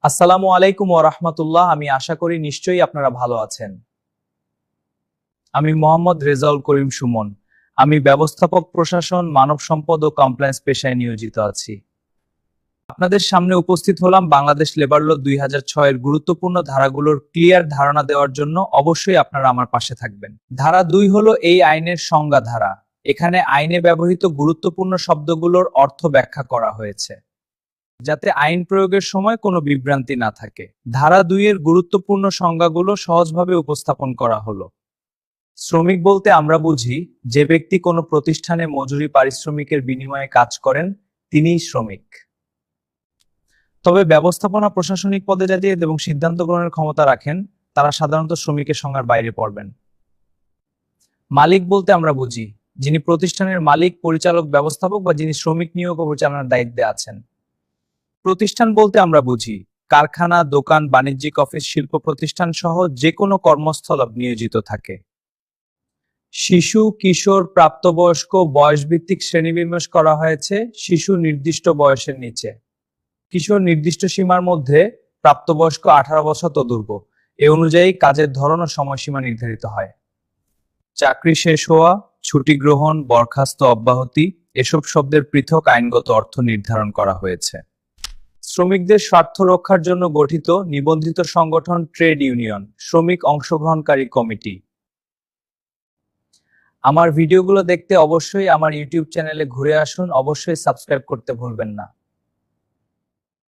আসসালামু আলাইকুম ওয়া রাহমাতুল্লাহ। আমি আশা করি নিশ্চয়ই আপনারা ভালো আছেন। আমি মোহাম্মদ রেজাউল করিম সুমন। আমি ব্যবস্থাপক প্রশাসন, মানব সম্পদ ও কমপ্লায়েন্স পেশায় নিয়োজিত আছি। আপনাদের সামনে উপস্থিত হলাম বাংলাদেশ লেবার ল 2006 এর গুরুত্বপূর্ণ ধারাগুলোর ক্লিয়ার ধারণা দেওয়ার জন্য। অবশ্যই আপনারা আমার পাশে থাকবেন। ধারা 2 হলো এই আইনের সংজ্ঞা ধারা। এখানে আইনে ব্যবহৃত গুরুত্বপূর্ণ শব্দগুলোর অর্থ ব্যাখ্যা করা হয়েছে, যাতে আইন প্রয়োগের সময় কোনো বিভ্রান্তি না থাকে। ধারা 2 এর গুরুত্বপূর্ণ সংজ্ঞাগুলো সহজভাবে উপস্থাপন করা হলো। শ্রমিক বলতে আমরা বুঝি যে ব্যক্তি কোনো প্রতিষ্ঠানে মজুরি পারিশ্রমিকের বিনিময়ে কাজ করেন, তিনিই শ্রমিক। তবে ব্যবস্থাপনা প্রশাসনিক পদে যাদের এবং সিদ্ধান্ত গ্রহণের ক্ষমতা রাখেন, তারা সাধারণত শ্রমিকের সংজ্ঞার বাইরে পড়বেন। মালিক বলতে আমরা বুঝি যিনি প্রতিষ্ঠানের মালিক, পরিচালক, ব্যবস্থাপক বা যিনি শ্রমিক নিয়োগ ও পরিচালনার দায়িত্বে আছেন। প্রতিষ্ঠান বলতে আমরা বুঝি কারখানা, দোকান, বাণিজ্যিক অফিস, শিল্প প্রতিষ্ঠান সহ যে কোনো কর্মস্থল নিয়োজিত থাকে। শিশু, কিশোর, প্রাপ্তবয়স্ক বয়সভিত্তিক শ্রেণীবিন্যাস করা হয়েছে। শিশু নির্দিষ্ট বয়সের নিচে, কিশোর নির্দিষ্ট সীমার মধ্যে, প্রাপ্তবয়স্ক 18 বছর তদূর্ধ্ব। এ অনুযায়ী কাজের ধরন ও সময়সীমা নির্ধারিত হয়। চাকরি শেষ হওয়া, ছুটি গ্রহণ, বরখাস্ত, অব্যাহতি এসব শব্দের পৃথক আইনগত অর্থ নির্ধারণ করা হয়েছে। শ্রমিকদের স্বার্থ রক্ষার জন্য গঠিত নিবন্ধিত সংগঠন ট্রেড ইউনিয়ন, শ্রমিক অংশগ্রহণকারী কমিটি। আমার ভিডিওগুলো দেখতে অবশ্যই আমার ইউটিউব চ্যানেলে ঘুরে আসুন। অবশ্যই সাবস্ক্রাইব করতে ভুলবেন না।